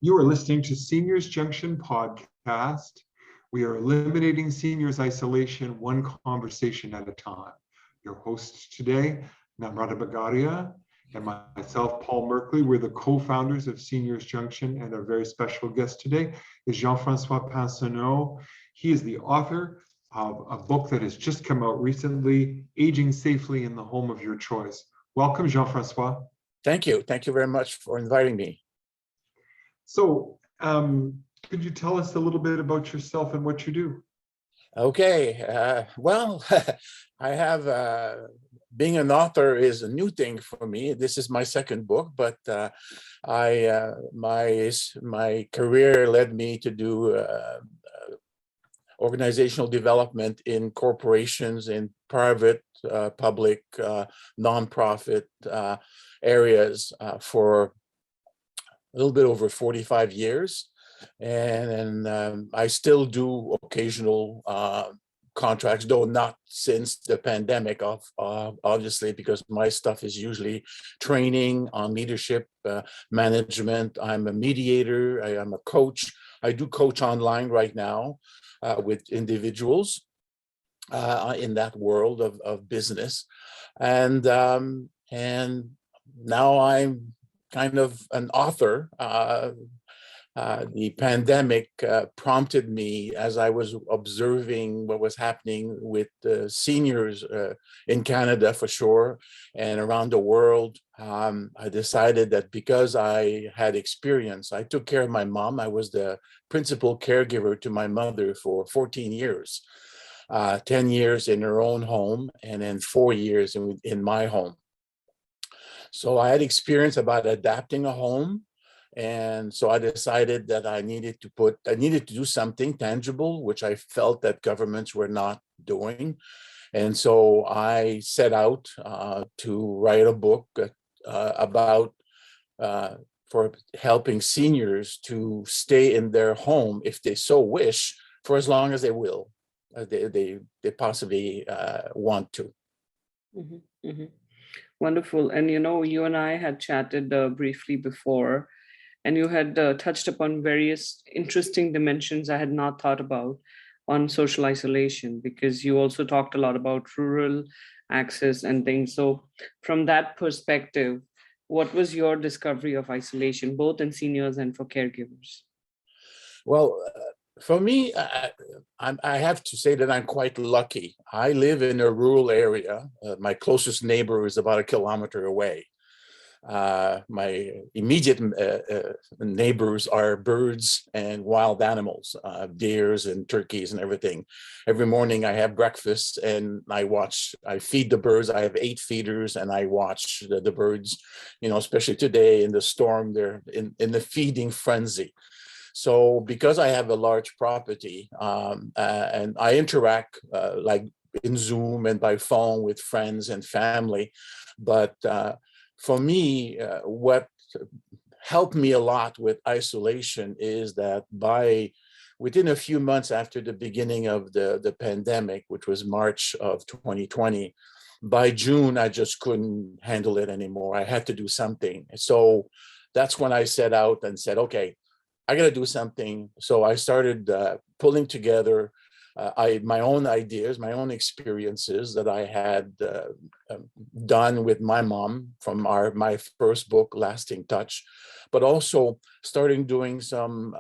You are listening to Seniors Junction podcast. We are eliminating seniors isolation one conversation at a time. Your hosts today, Namrata Bagaria, and myself, Paul Merkley. We're the co-founders of Seniors Junction, and our very special guest today is Jean-Francois Pinsonneau. He is the author of a book that has just come out recently, Aging Safely in the Home of Your Choice. Welcome, Jean-Francois. Thank you. Thank you very much for inviting me. So, could you tell us a little bit about yourself and what you do? Okay. Well, I have, being an author is a new thing for me. This is my second book, but my career led me to do organizational development in corporations, in private, public, nonprofit areas for a little bit over 45 years. And I still do occasional contracts, though not since the pandemic, obviously, because my stuff is usually training on leadership, management. I'm a mediator, I am a coach. I do coach online right now with individuals in that world of business. And now I'm kind of an author. The pandemic prompted me, as I was observing what was happening with seniors in Canada for sure, and around the world. I decided that because I had experience, I took care of my mom. I was the principal caregiver to my mother for 14 years, 10 years in her own home, and then 4 years in my home. So I had experience about adapting a home. And so I decided that I needed to do something tangible, which I felt that governments were not doing. And so I set out to write a book about for helping seniors to stay in their home if they so wish, for as long as they will, they possibly want to. Mm-hmm, mm-hmm. Wonderful. And you and I had chatted briefly before, and you had touched upon various interesting dimensions I had not thought about on social isolation, because you also talked a lot about rural access and things. So from that perspective, what was your discovery of isolation, both in seniors and for caregivers? Well, for me, I have to say that I'm quite lucky. I live in a rural area. My closest neighbor is about 1 kilometer away. My immediate neighbors are birds and wild animals, deers and turkeys and everything. Every morning I have breakfast and I feed the birds. I have 8 feeders and I watch the birds, especially today in the storm, they're in the feeding frenzy. So because I have a large property and I interact like in Zoom and by phone with friends and family, but for me, what helped me a lot with isolation is that within a few months after the beginning of the pandemic, which was March of 2020, by June, I just couldn't handle it anymore. I had to do something. So that's when I set out and said, okay, I got to do something. So I started pulling together my own ideas, my own experiences that I had done with my mom from my first book, Lasting Touch, but also starting doing some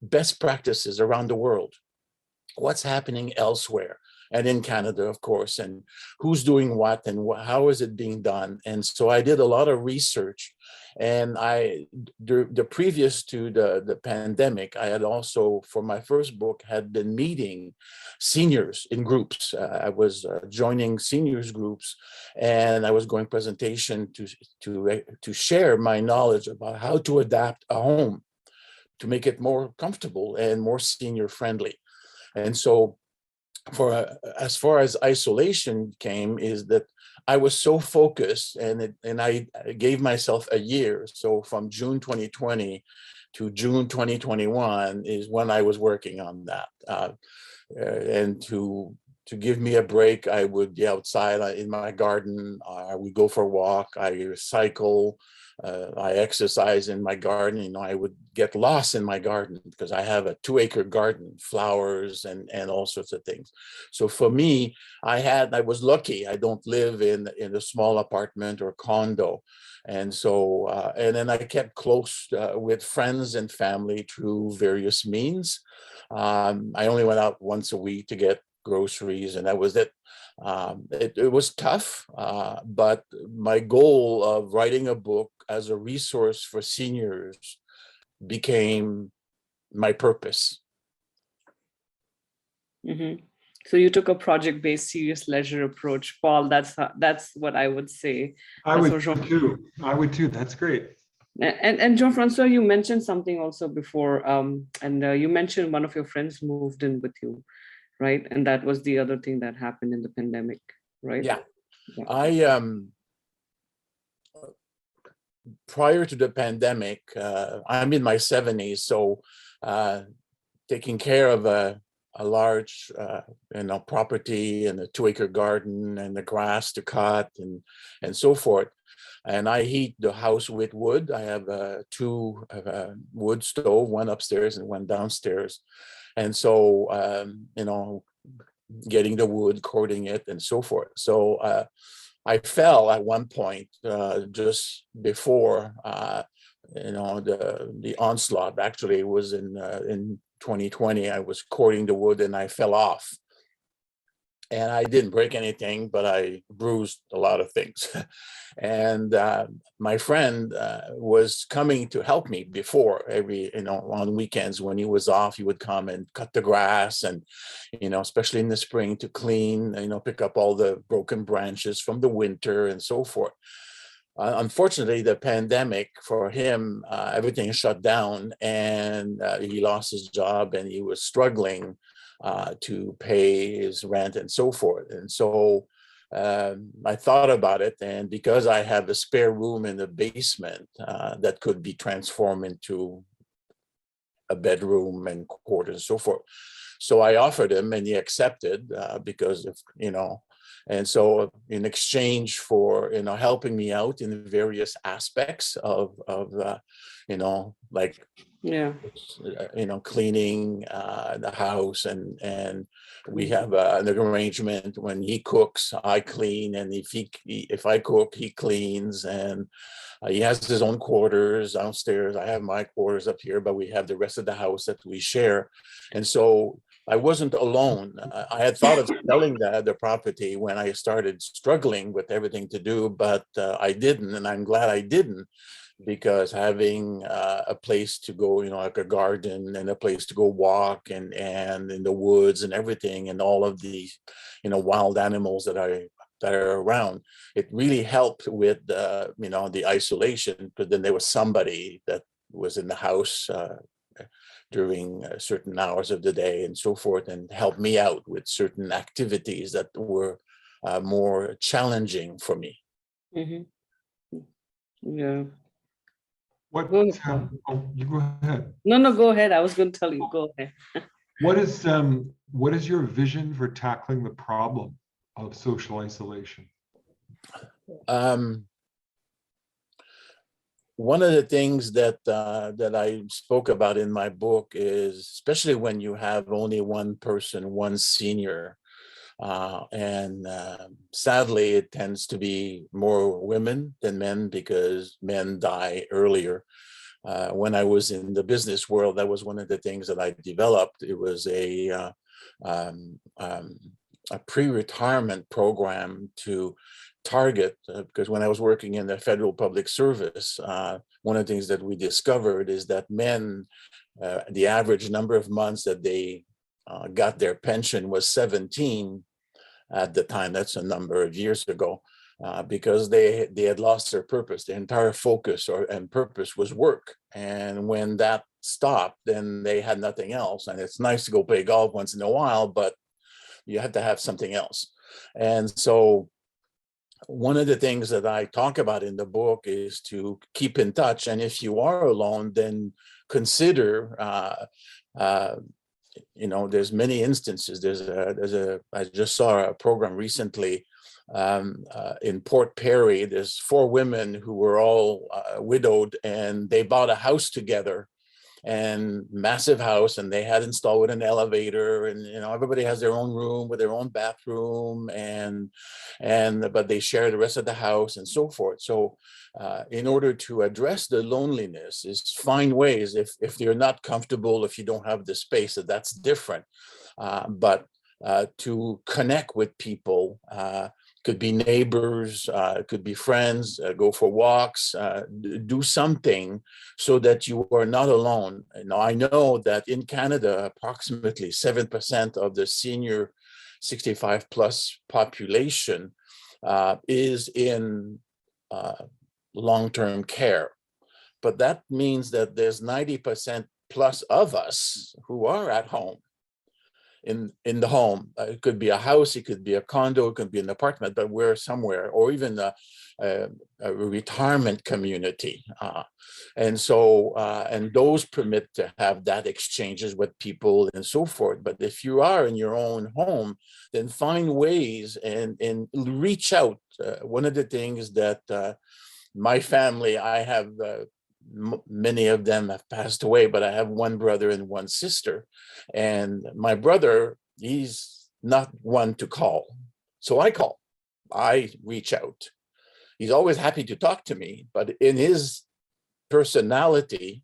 best practices around the world. What's happening elsewhere? And in Canada, of course, and who's doing what and how is it being done? And so I did a lot of research. And the previous to the pandemic, I had also, for my first book, had been meeting seniors in groups. I was joining seniors groups, and I was going presentation to share my knowledge about how to adapt a home to make it more comfortable and more senior friendly. And so as far as isolation came, is that I was so focused, and I gave myself a year. So from June 2020 to June 2021 is when I was working on that, and to to give me a break, I would be outside in my garden. I would go for a walk. I cycle. I exercise in my garden. You know, I would get lost in my garden because I have a 2-acre garden, flowers and all sorts of things. So for me, I was lucky. I don't live in a small apartment or condo. And so, and then I kept close with friends and family through various means. I only went out once a week to get groceries, and that was it. It was tough, but my goal of writing a book as a resource for seniors became my purpose. Mm-hmm. So you took a project-based serious leisure approach, Paul. That's what I would say. I would too. I would too. That's great. And Jean-Francois, you mentioned something also before, and you mentioned one of your friends moved in with you, right? And that was the other thing that happened in the pandemic, right? Yeah. Prior to the pandemic, I'm in my 70s, so taking care of a large property and a 2-acre garden and the grass to cut and so forth. And I heat the house with wood. I have 2 wood stove, one upstairs and one downstairs. And so, getting the wood, cording it and so forth. So I fell at one point just before, the onslaught. Actually, it was in 2020. I was cording the wood and I fell off. And I didn't break anything, but I bruised a lot of things. And my friend was coming to help me before on weekends when he was off, he would come and cut the grass and, especially in the spring to clean, pick up all the broken branches from the winter and so forth. Unfortunately, the pandemic for him, everything shut down and he lost his job and he was struggling to pay his rent and so forth. And so I thought about it, and because I have a spare room in the basement that could be transformed into a bedroom and quarters and so forth. So I offered him and he accepted because of, and so in exchange for, helping me out in various aspects of like, cleaning the house and we have an arrangement when he cooks, I clean, and if I cook, he cleans, and he has his own quarters downstairs. I have my quarters up here, but we have the rest of the house that we share. And so I wasn't alone. I had thought of selling the property when I started struggling with everything to do, but I didn't, and I'm glad I didn't, because having a place to go, like a garden and a place to go walk and in the woods and everything, and all of the, wild animals that are around, it really helped with the isolation, because then there was somebody that was in the house during certain hours of the day and so forth, and helped me out with certain activities that were more challenging for me. Mm-hmm. Yeah. You go ahead. No, go ahead. I was going to tell you. Go ahead. What is your vision for tackling the problem of social isolation? One of the things that I spoke about in my book is, especially when you have only one person, one senior, and sadly, it tends to be more women than men because men die earlier. When I was in the business world, that was one of the things that I developed. It was a pre-retirement program to target, because when I was working in the federal public service, one of the things that we discovered is that men, the average number of months that they got their pension was 17 at the time. That's a number of years ago, because they had lost their purpose. Their entire focus and purpose was work. And when that stopped, then they had nothing else. And it's nice to go play golf once in a while, but you have to have something else. And so one of the things that I talk about in the book is to keep in touch. And if you are alone, then consider there's many instances. I just saw a program recently in Port Perry. There's 4 women who were all widowed, and they bought a house together, and massive house, and they had installed with an elevator, and everybody has their own room with their own bathroom, but they share the rest of the house and so forth. So in order to address the loneliness is find ways, if you're not comfortable, if you don't have the space, that's different, but to connect with people. Could be neighbors, could be friends, go for walks, do something so that you are not alone. Now, I know that in Canada, approximately 7% of the senior 65 plus population is in long-term care. But that means that there's 90% plus of us who are at home. In the home. It could be a house, it could be a condo, it could be an apartment, but we're somewhere, or even a retirement community. And those permit to have that exchanges with people and so forth. But if you are in your own home, then find ways and reach out. One of the things that my family, I have many of them have passed away, but I have one brother and one sister. And my brother, he's not one to call. So I call, I reach out. He's always happy to talk to me, but in his personality,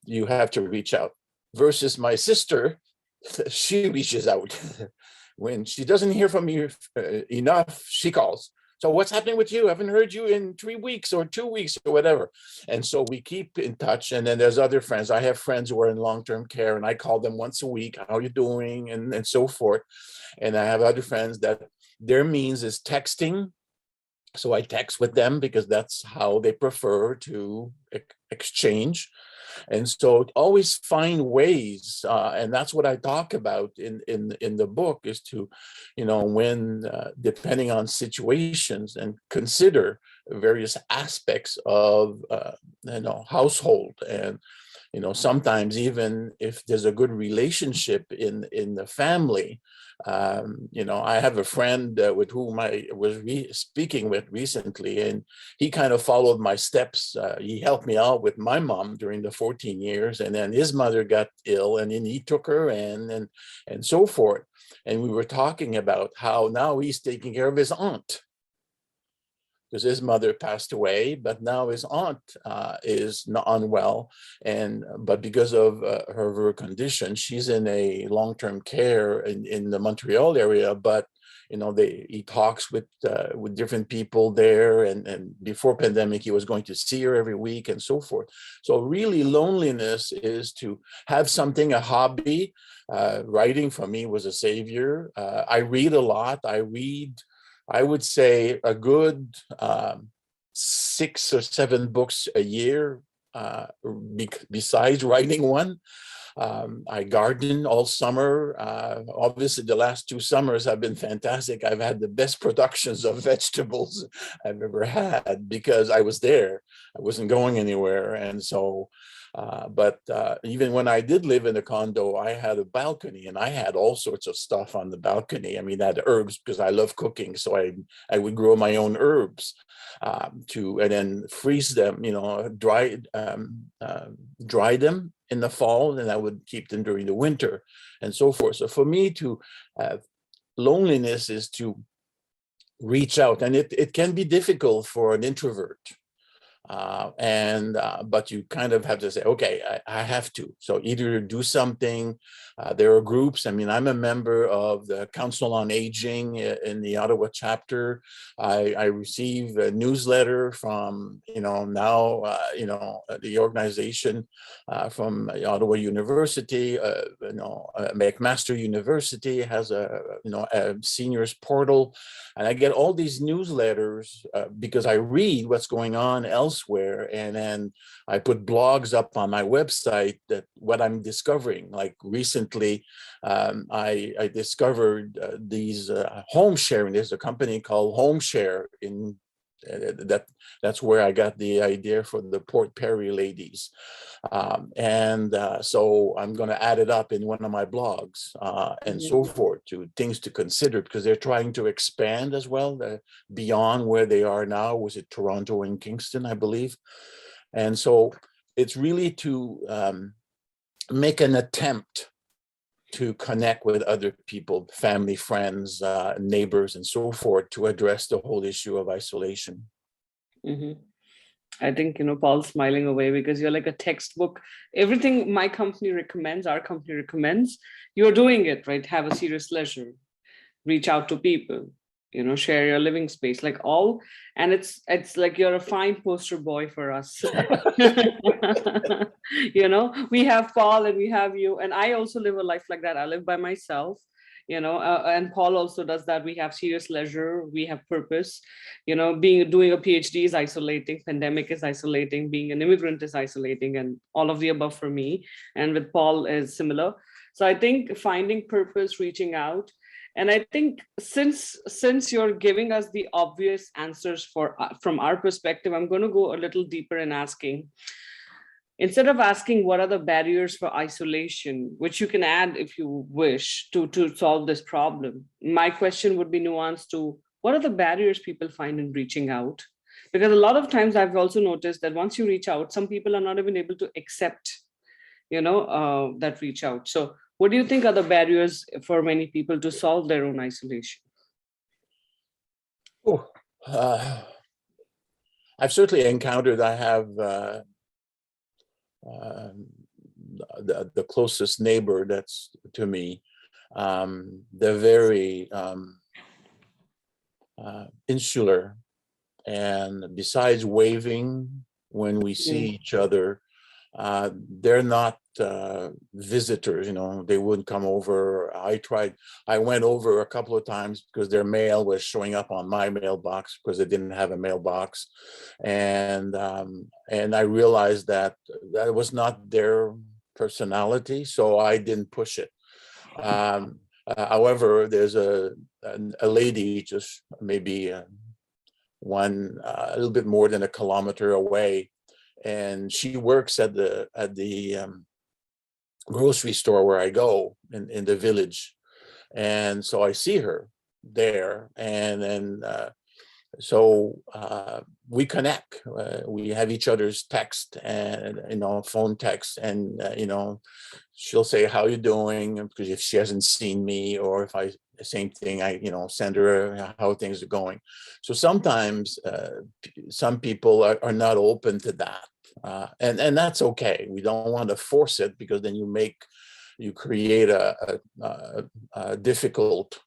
you have to reach out. Versus my sister, she reaches out. When she doesn't hear from me enough, she calls. So what's happening with you? I haven't heard you in 3 weeks or 2 weeks or whatever. And so we keep in touch. And then there's other friends. I have friends who are in long-term care, and I call them once a week. How are you doing? And so forth. And I have other friends that their means is texting. So I text with them because that's how they prefer to exchange. And so always find ways, and that's what I talk about in the book, is to, when depending on situations, and consider various aspects of household. And sometimes even if there's a good relationship in the family, I have a friend with whom I was speaking with recently, and he kind of followed my steps. He helped me out with my mom during the 14 years, and then his mother got ill, and then he took her in, and so forth. And we were talking about how now he's taking care of his aunt, because his mother passed away, but now his aunt is not unwell, but because of her condition, she's in a long-term care in the Montreal area. But he talks with different people there, and before pandemic, he was going to see her every week and so forth. So really, loneliness is to have something, a hobby. Writing for me was a savior. I read a lot. I would say a good 6 or 7 books a year, besides writing one. I garden all summer. Obviously, the last 2 summers have been fantastic. I've had the best productions of vegetables I've ever had because I was there. I wasn't going anywhere. And so, but even when I did live in a condo, I had a balcony, and I had all sorts of stuff on the balcony. I mean, I had herbs because I love cooking. So I would grow my own herbs and then freeze them, dry them in the fall, and I would keep them during the winter and so forth. So for me, to loneliness is to reach out, and it can be difficult for an introvert. But you kind of have to say, okay, I have to. So either do something. There are groups. I mean, I'm a member of the Council on Aging in the Ottawa chapter. I receive a newsletter from, the organization from Ottawa University. McMaster University has a seniors portal, and I get all these newsletters because I read what's going on elsewhere, and then I put blogs up on my website that what I'm discovering. Like recently, I discovered these home sharing. There's a company called Home Share in That's where I got the idea for the Port Perry ladies. So I'm going to add it up in one of my blogs and so forth, to things to consider, because they're trying to expand as well beyond where they are now. Was it Toronto and Kingston, I believe? And so it's really to make an attempt to connect with other people, family, friends, neighbors, and so forth, to address the whole issue of isolation. I think, Paul's smiling away because you're like a textbook. Everything my company recommends, our company recommends, you're doing it, right? Have a serious leisure, reach out to people, share your living space, like all. And it's like you're a fine poster boy for us. We have Paul and we have you. And I also live a life like that. I live by myself. And Paul also does that. We have serious leisure, we have purpose. Doing a PhD is isolating, pandemic is isolating, being an immigrant is isolating, and all of the above for me. And with Paul is similar. So I think finding purpose, reaching out. And I think since you're giving us the obvious answers from our perspective, I'm going to go a little deeper in asking. Instead of asking what are the barriers for isolation, which you can add if you wish to solve this problem, my question would be nuanced to what are the barriers people find in reaching out? Because a lot of times I've also noticed that once you reach out, some people are not even able to accept, that reach out. So what do you think are the barriers for many people to solve their own isolation? I've certainly encountered, I have the closest neighbor that's to me, they're very insular, and besides waving when we see each other, they're not visitors. They wouldn't come over. I went over a couple of times because their mail was showing up on my mailbox because they didn't have a mailbox, and I realized that was not their personality, so I didn't push it. However, there's a lady just maybe a little bit more than a kilometer away, and she works at the grocery store where I go in the village, and so I see her there, and then so we connect. We have each other's text and phone text, and she'll say, "How you doing?" Because if she hasn't seen me, or if same thing, I send her how things are going. So sometimes some people are not open to that, and that's okay. We don't want to force it, because then you create a difficult.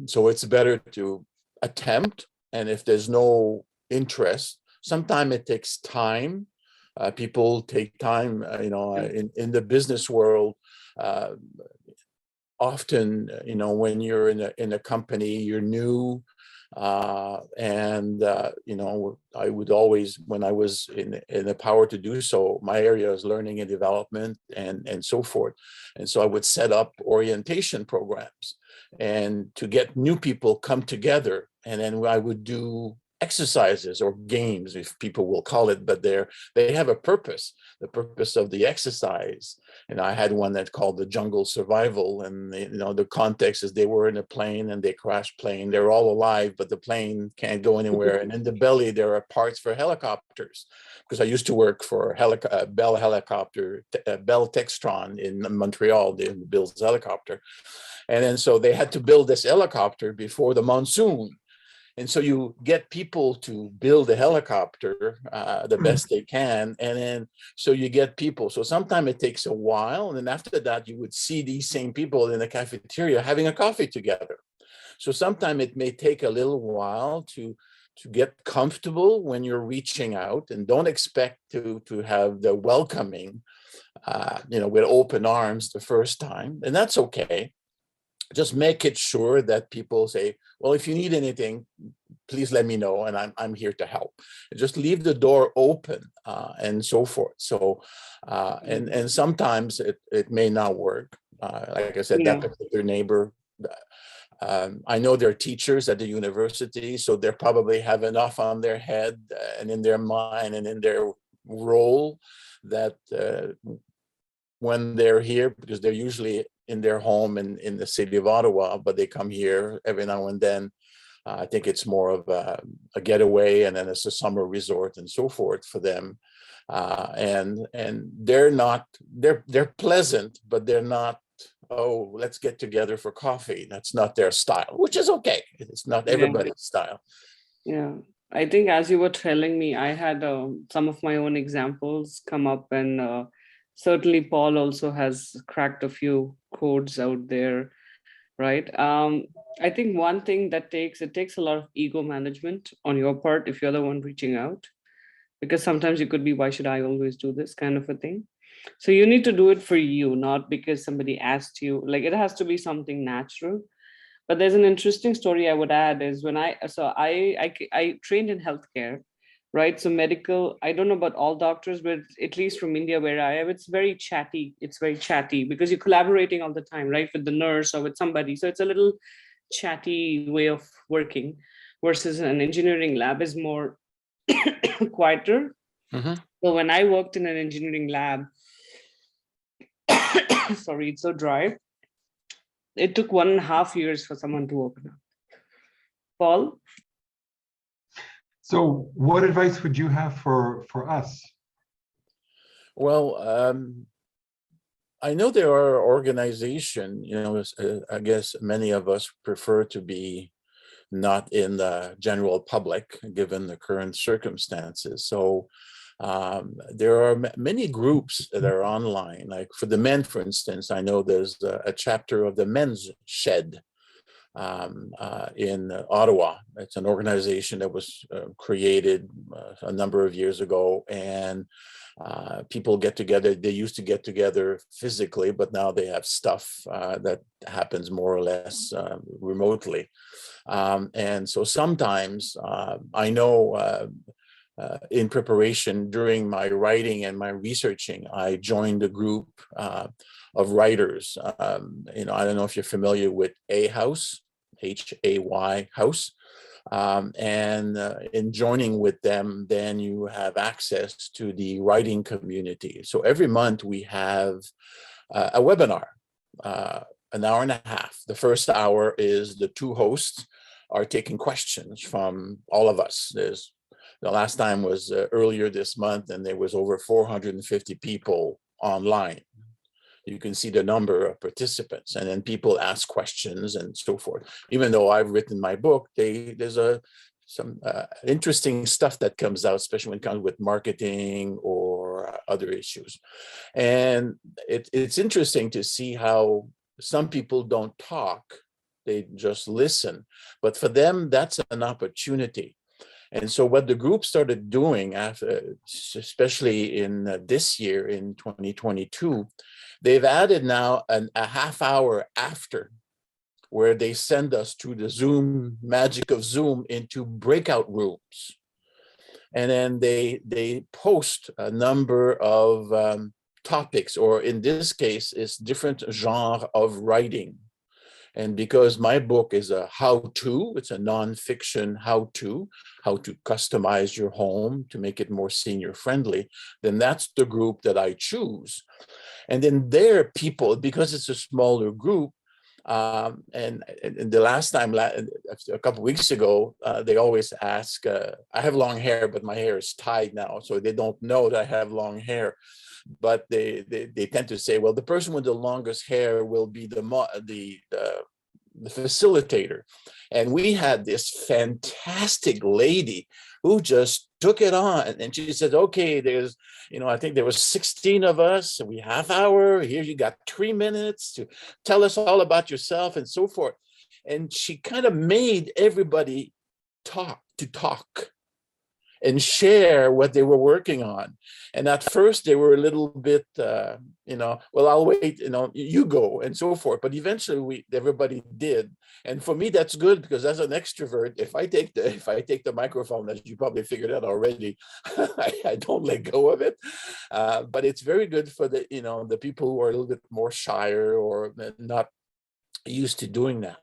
So it's better to attempt, and if there's no interest, sometimes it takes time. People take time, in the business world. Often, when you're in a company, you're new, and I would always, when I was in the power to do so, my area is learning and development and so forth, and so I would set up orientation programs and to get new people come together, and then I would do exercises or games, if people will call it, but they have a purpose. The purpose of the exercise, and I had one that called the jungle survival, and the context is they were in a plane and they crashed plane. They're all alive, but the plane can't go anywhere, and in the belly there are parts for helicopters, because I used to work for Bell Helicopter, Bell Textron in Montreal. They built helicopter, and then so they had to build this helicopter before the monsoon. And so you get people to build a helicopter the best they can. And then so you get people. So sometimes it takes a while. And then after that, you would see these same people in the cafeteria having a coffee together. So sometimes it may take a little while to get comfortable when you're reaching out, and don't expect to have the welcoming, with open arms the first time. And that's okay. Just make it sure that people say, well, if you need anything, please let me know, and I'm here to help. Just leave the door open, and so forth. So, and sometimes it may not work. Like I said, that particular neighbor, I know they're teachers at the university, so they probably have enough on their head and in their mind and in their role that when they're here, because they're usually in their home in the city of Ottawa, but they come here every now and then. I think it's more of a getaway, and then it's a summer resort and so forth for them. And they're pleasant, but they're not, oh, let's get together for coffee. That's not their style, which is okay. It's not everybody's style. Yeah. I think as you were telling me, I had some of my own examples come up, and certainly Paul also has cracked a few codes out there, right? I think one thing that takes a lot of ego management on your part if you're the one reaching out, because sometimes you could be, why should I always do this kind of a thing? So you need to do it for you, not because somebody asked you. Like, it has to be something natural. But there's an interesting story I would add is when I trained in healthcare, right? So medical, I don't know about all doctors, but at least from India where I am, it's very chatty. It's very chatty because you're collaborating all the time, right? With the nurse or with somebody. So it's a little chatty way of working versus an engineering lab is more quieter. Mhm. So when I worked in an engineering lab, sorry, it's so dry. It took 1.5 years for someone to open up. Paul? So what advice would you have for us? Well, I know there are organizations, I guess many of us prefer to be not in the general public, given the current circumstances. So there are many groups that are online. Like for the men, for instance, I know there's a chapter of the Men's Shed in Ottawa. It's an organization that was created a number of years ago, and people get together. They used to get together physically, but now they have stuff that happens more or less remotely. And so sometimes I know in preparation during my writing and my researching, I joined a group of writers. I don't know if you're familiar with A House, Hay House. And in joining with them, then you have access to the writing community. So every month we have a webinar, an hour and a half. The first hour is the two hosts are taking questions from all of us. The last time was earlier this month, and there was over 450 people online. You can see the number of participants, and then people ask questions and so forth. Even though I've written my book, there's some interesting stuff that comes out, especially when it comes with marketing or other issues. And it's interesting to see how some people don't talk, they just listen. But for them, that's an opportunity. And so what the group started doing, after, especially in this year, in 2022, they've added now a half hour after, where they send us through the Zoom, magic of Zoom, into breakout rooms. And then they post a number of topics, or in this case, it's different genre of writing. And because my book is a how-to, it's a nonfiction how-to customize your home to make it more senior friendly, then that's the group that I choose. And then there are people, because it's a smaller group, and the last time, a couple of weeks ago, they always ask, I have long hair, but my hair is tied now, so they don't know that I have long hair. But they tend to say, well, the person with the longest hair will be the facilitator. And we had this fantastic lady who just took it on, and she said, okay, there's, I think there was 16 of us, and we half hour, here you got 3 minutes to tell us all about yourself and so forth. And she kind of made everybody talk and share what they were working on. And at first they were a little bit, well, I'll wait, you go and so forth. But eventually everybody did. And for me, that's good, because as an extrovert, if I take the microphone, as you probably figured out already, I don't let go of it. But it's very good for the people who are a little bit more shyer or not used to doing that.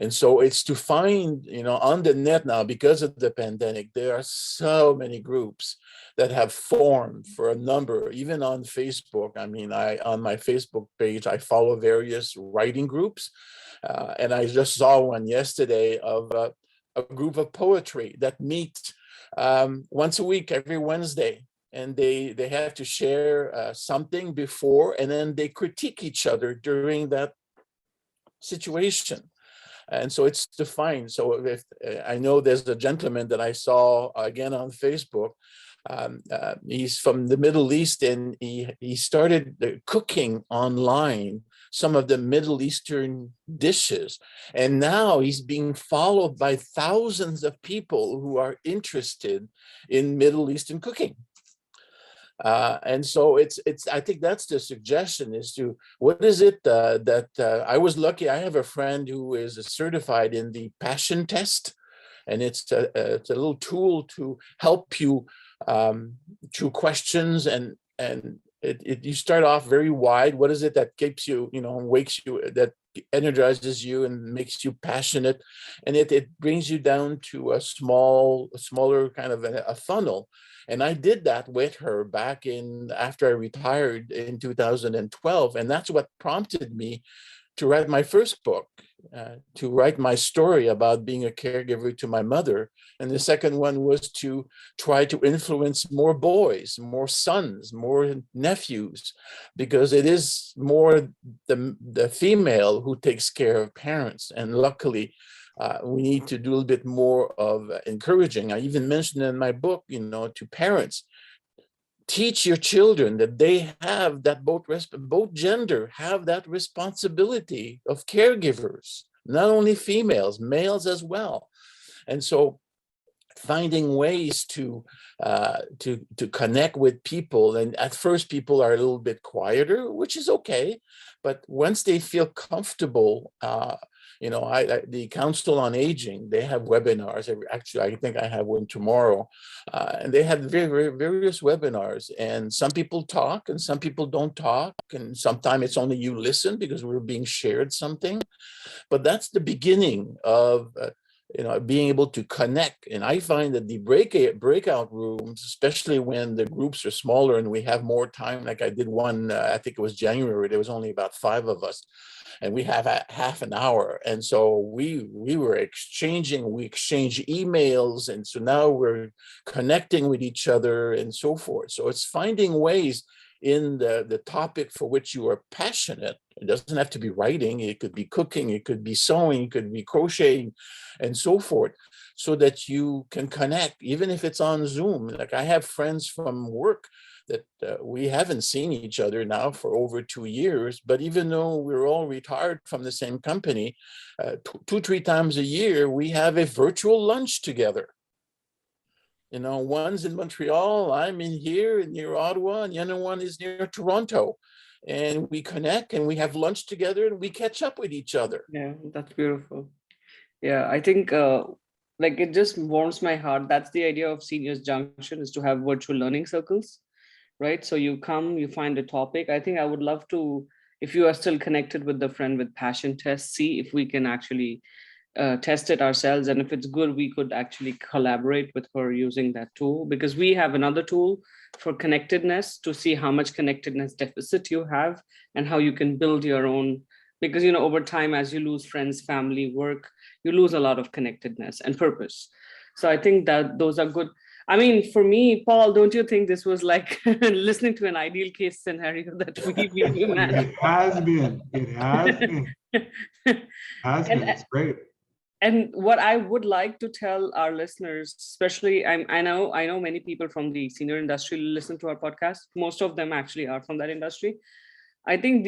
And so it's to find, on the net now, because of the pandemic, there are so many groups that have formed for a number, even on Facebook. I mean, on my Facebook page, I follow various writing groups. And I just saw one yesterday of a group of poetry that meet once a week, every Wednesday. And they have to share something before, and then they critique each other during that situation. And so it's defined. So if I know there's a gentleman that I saw again on Facebook, he's from the Middle East, and he started cooking online some of the Middle Eastern dishes. And now he's being followed by thousands of people who are interested in Middle Eastern cooking. And so it's I think that's the suggestion, is to, what is it that I was lucky. I have a friend who is certified in the passion test, and it's a little tool to help you through questions, and you start off very wide. What is it that keeps you, wakes you, that energizes you and makes you passionate, and it brings you down to a smaller kind of a funnel. And I did that with her back after I retired in 2012. And that's what prompted me to write my first book, to write my story about being a caregiver to my mother. And the second one was to try to influence more boys, more sons, more nephews, because it is more the female who takes care of parents. And luckily, we need to do a little bit more of encouraging. I even mentioned in my book, to parents, teach your children that they have that both gender have that responsibility of caregivers, not only females, males as well. And so finding ways to connect with people. And at first people are a little bit quieter, which is okay. But once they feel comfortable, the Council on Aging, they have webinars. Actually, I think I have one tomorrow. And they have various webinars. And some people talk and some people don't talk. And sometimes it's only you listen because we're being shared something. But that's the beginning of being able to connect. And I find that the breakout rooms, especially when the groups are smaller and we have more time, like I did one, I think it was January, there was only about 5 of us, and we have half an hour. And so we exchanged emails. And so now we're connecting with each other and so forth. So it's finding ways in the topic for which you are passionate. It doesn't have to be writing. It could be cooking. It could be sewing. It could be crocheting and so forth, so that you can connect, even if it's on Zoom. Like I have friends from work that we haven't seen each other now for over 2 years, but even though we're all retired from the same company, 2-3 times a year, we have a virtual lunch together. One's in Montreal, I'm in here near Ottawa, and the other one is near Toronto. And we connect and we have lunch together and we catch up with each other. Yeah, that's beautiful. Yeah, I think it just warms my heart. That's the idea of Seniors Junction, is to have virtual learning circles, right? So you come, you find a topic. I think I would love to, if you are still connected with the friend with passion test, see if we can actually test it ourselves. And if it's good, we could actually collaborate with her using that tool, because we have another tool for connectedness to see how much connectedness deficit you have and how you can build your own. Because, over time, as you lose friends, family, work, you lose a lot of connectedness and purpose. So I think that those are good. I mean, for me, Paul, don't you think this was like listening to an ideal case scenario that we managed? It has been. It has been. It's great. And what I would like to tell our listeners, especially, I know many people from the senior industry listen to our podcast. Most of them actually are from that industry. I think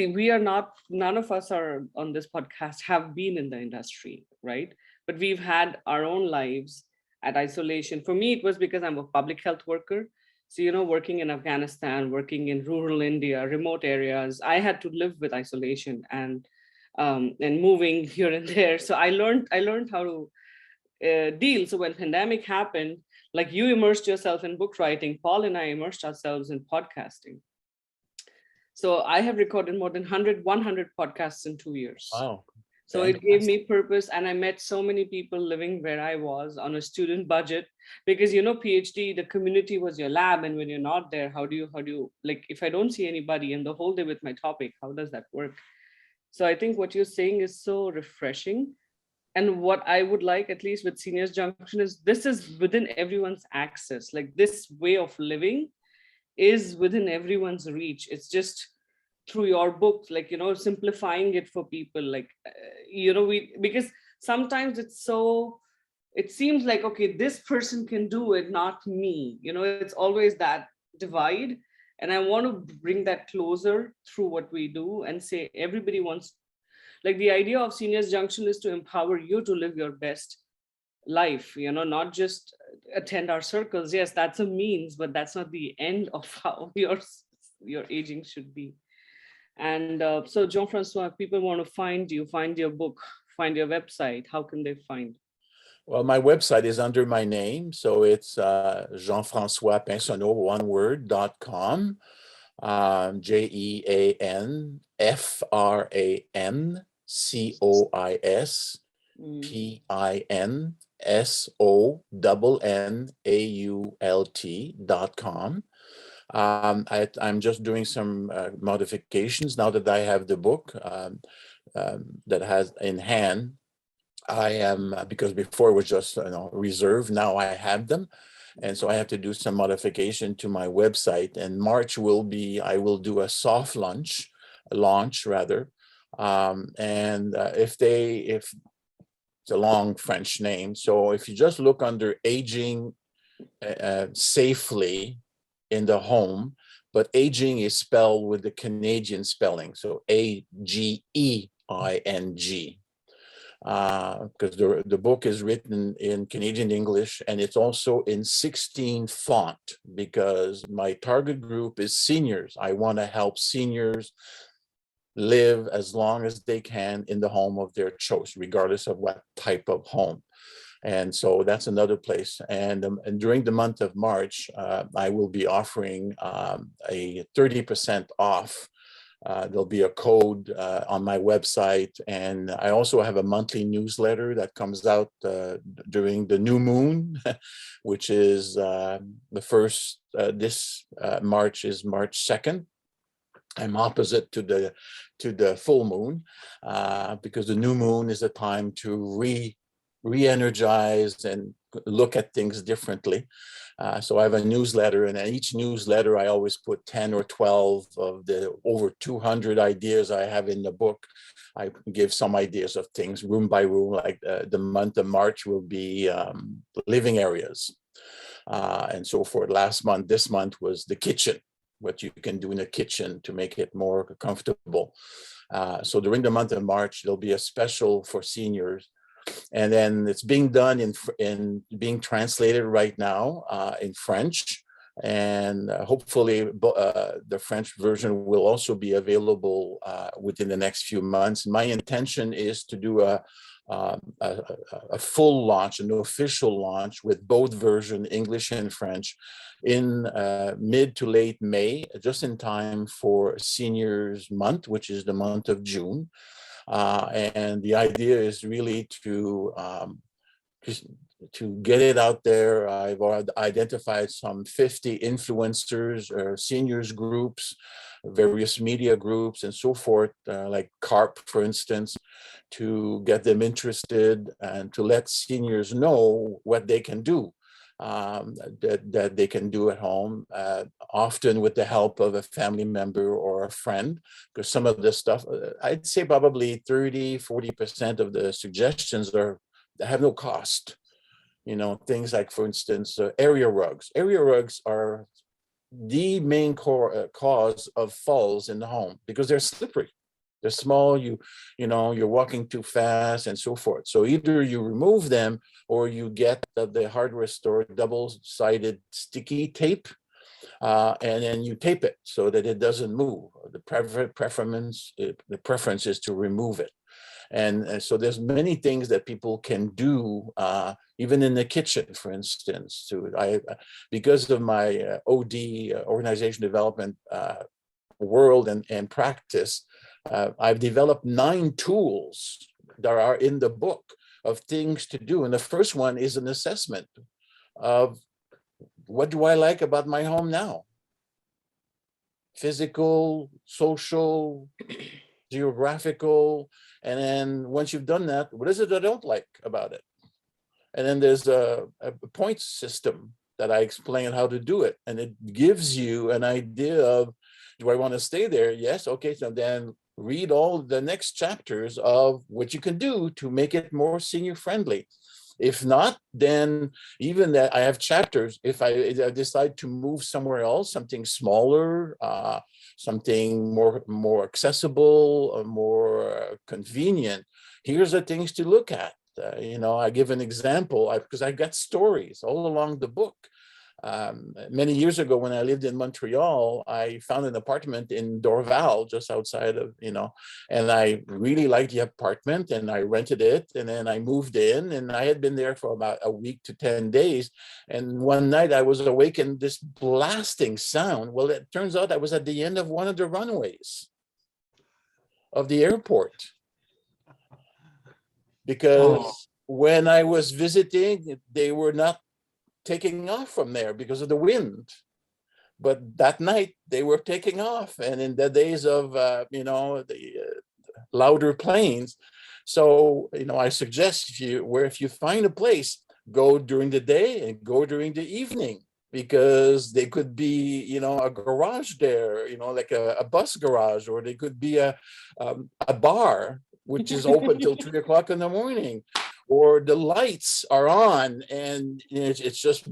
none of us are on this podcast have been in the industry, right? But we've had our own lives at isolation. For me, it was because I'm a public health worker. So, working in Afghanistan, working in rural India, remote areas, I had to live with isolation and moving here and there. So I learned how to deal. So when pandemic happened, like you immersed yourself in book writing, Paul and I immersed ourselves in podcasting. So I have recorded more than 100 podcasts in 2 years. Wow. So it gave me purpose, and I met so many people living where I was on a student budget, because PhD, the community was your lab, and when you're not there, how do you like, if I don't see anybody in the whole day with my topic, how does that work? So I think what you're saying is so refreshing. And what I would like, at least with Seniors Junction, is this is within everyone's access. Like, this way of living is within everyone's reach. It's just through your book, like, simplifying it for people, like, because sometimes it seems like, okay, this person can do it, not me. It's always that divide. And I want to bring that closer through what we do and say everybody wants, like, the idea of Seniors Junction is to empower you to live your best life, not just attend our circles. Yes, that's a means, but that's not the end of how your aging should be. And so, Jean-Francois, if people want to find you, find your book, find your website, how can they find? Well, my website is under my name. So it's Jean-Francois Pinsonneau, one word, .com. JEANFRANCOISPINSONNAULT.com. I'm just doing some modifications now that I have the book that has in hand. I am, because before it was just reserved, now I have them. And so I have to do some modification to my website. And March I will do a soft launch. If it's a long French name. So if you just look under aging safely in the home, but aging is spelled with the Canadian spelling. So AGEING. Because the book is written in Canadian English, and it's also in 16 font, because my target group is seniors. I want to help seniors live as long as they can in the home of their choice, regardless of what type of home. And so that's another place. And during the month of March, I will be offering a 30% off. There'll be a code on my website. And I also have a monthly newsletter that comes out during the new moon, which is the first, this March is March 2nd. I'm opposite to the full moon because the new moon is a time to re-energize and look at things differently. So I have a newsletter, and in each newsletter, I always put 10 or 12 of the over 200 ideas I have in the book. I give some ideas of things room by room, like the month of March will be living areas and so forth. This month was the kitchen, what you can do in the kitchen to make it more comfortable. So during the month of March, there'll be a special for seniors. And then it's being done in being translated right now in French. And hopefully the French version will also be available within the next few months. My intention is to do a full launch, an official launch with both versions, English and French, in mid to late May, just in time for Seniors Month, which is the month of June. And the idea is really to get it out there. I've identified some 50 influencers or seniors groups, various media groups and so forth, like CARP, for instance, to get them interested and to let seniors know what they can do. That they can do at home, often with the help of a family member or a friend, because some of the stuff, I'd say probably 30–40% of the suggestions have no cost. Things like, for instance, area rugs. Area rugs are the main cause of falls in the home because they're slippery. They're small, you're walking too fast and so forth. So either you remove them or you get the hardware store double-sided sticky tape, and then you tape it so that it doesn't move. The preference is to remove it. And so there's many things that people can do, even in the kitchen, for instance. Because of my OD, organization development world and practice, I've developed 9 tools there are in the book of things to do. And the first one is an assessment of what do I like about my home now? Physical, social, geographical. And then once you've done that, what is it I don't like about it? And then there's a point system that I explain how to do it. And it gives you an idea of, do I want to stay there? Yes. Okay. So then read all the next chapters of what you can do to make it more senior friendly. If not, then even that I have chapters, if I decide to move somewhere else, something smaller, something more accessible, more convenient, here's the things to look at. I give an example because I got stories all along the book. Many years ago, when I lived in Montreal, I found an apartment in Dorval, just outside of, and I really liked the apartment and I rented it. And then I moved in and I had been there for about a week to 10 days. And one night I was awakened this blasting sound. Well, it turns out I was at the end of one of the runways of the airport. Because when I was visiting, they were not taking off from there because of the wind. But that night they were taking off, and in the days of the louder planes. So I suggest if you find a place, go during the day and go during the evening, because they could be a garage there, like a bus garage, or they could be a bar which is open till 3 o'clock in the morning, or the lights are on and it's just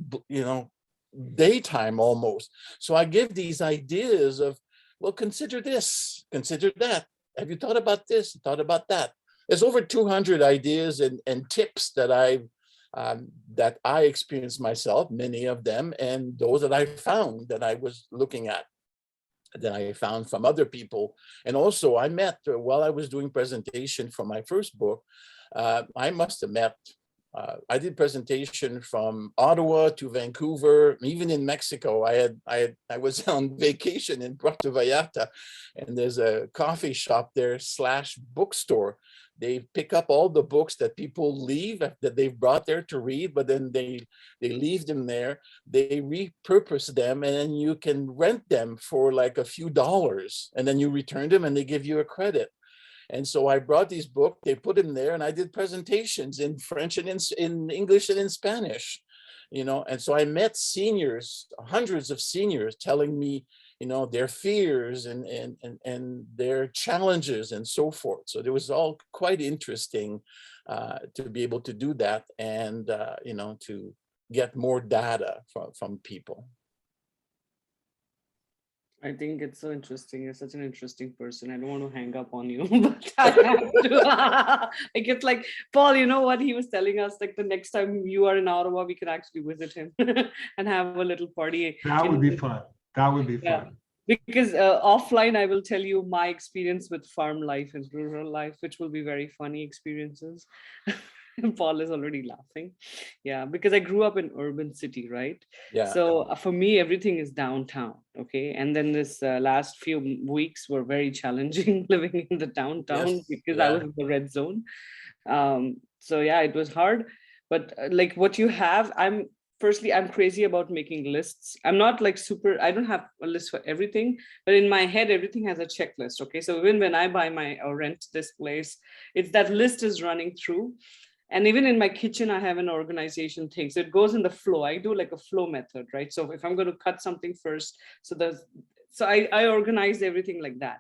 daytime almost. So I give these ideas of, well, consider this, consider that. Have you thought about this? Thought about that? There's over 200 ideas and tips that I experienced myself, many of them, and those that I found that I was looking at, that I found from other people. And also I met, while I was doing presentation for my first book, I must have met, I did presentation from Ottawa to Vancouver, even in Mexico. I was on vacation in Puerto Vallarta, and there's a coffee shop there / bookstore. They pick up all the books that people leave, that they've brought there to read, but then they leave them there. They repurpose them, and then you can rent them for like a few dollars, and then you return them and they give you a credit. And so I brought these books, they put them there, and I did presentations in French and in English and in Spanish, and so I met seniors, hundreds of seniors, telling me, their fears and their challenges and so forth. So it was all quite interesting to be able to do that and, to get more data from people. I think it's so interesting. You're such an interesting person. I don't want to hang up on you, but I have to. I get like, Paul, you know what he was telling us? Like the next time you are in Ottawa, we can actually visit him and have a little party. That would be fun. That would be fun. Because offline, I will tell you my experience with farm life and rural life, which will be very funny experiences. Paul is already laughing. Yeah, because I grew up in urban city, right? Yeah. So for me, everything is downtown. Okay. And then this last few weeks were very challenging living in the downtown because I was in the red zone. So yeah, it was hard. But like what you have, I'm crazy about making lists. I'm not like I don't have a list for everything, but in my head, everything has a checklist. Okay. So even when I buy or rent this place, it's that list is running through. And even in my kitchen, I have an organization thing. So it goes in the flow. I do like a flow method, right? So if I'm going to cut something first, so I organize everything like that.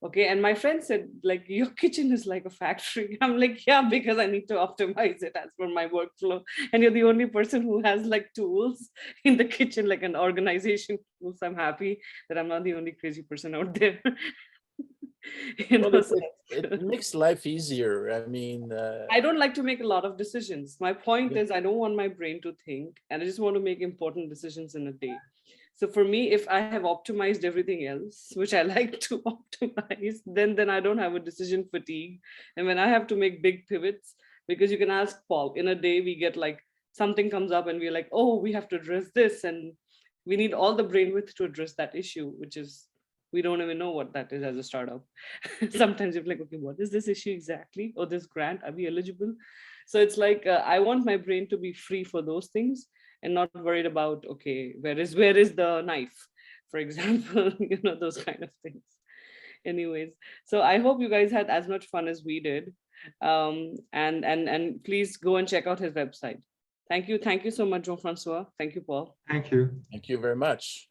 Okay. And my friend said, like, your kitchen is like a factory. I'm like, yeah, because I need to optimize it as per my workflow. And you're the only person who has like tools in the kitchen, like an organization tools. I'm happy that I'm not the only crazy person out there. It makes life easier. I mean, I don't like to make a lot of decisions. My point is, I don't want my brain to think, and I just want to make important decisions in a day. So for me, if I have optimized everything else, which I like to optimize, then I don't have a decision fatigue. And when I have to make big pivots, because you can ask Paul, in a day we get like something comes up and we're like, oh, we have to address this, and we need all the brainwidth to address that issue, which is we don't even know what that is as a startup. Sometimes you're like, okay, what is this issue exactly? Or this grant, are we eligible? So it's like, I want my brain to be free for those things and not worried about, okay, where is the knife, for example, those kind of things. Anyways, so I hope you guys had as much fun as we did. And please go and check out his website. Thank you so much, Jean-Francois. Thank you, Paul. Thank you. Thank you very much.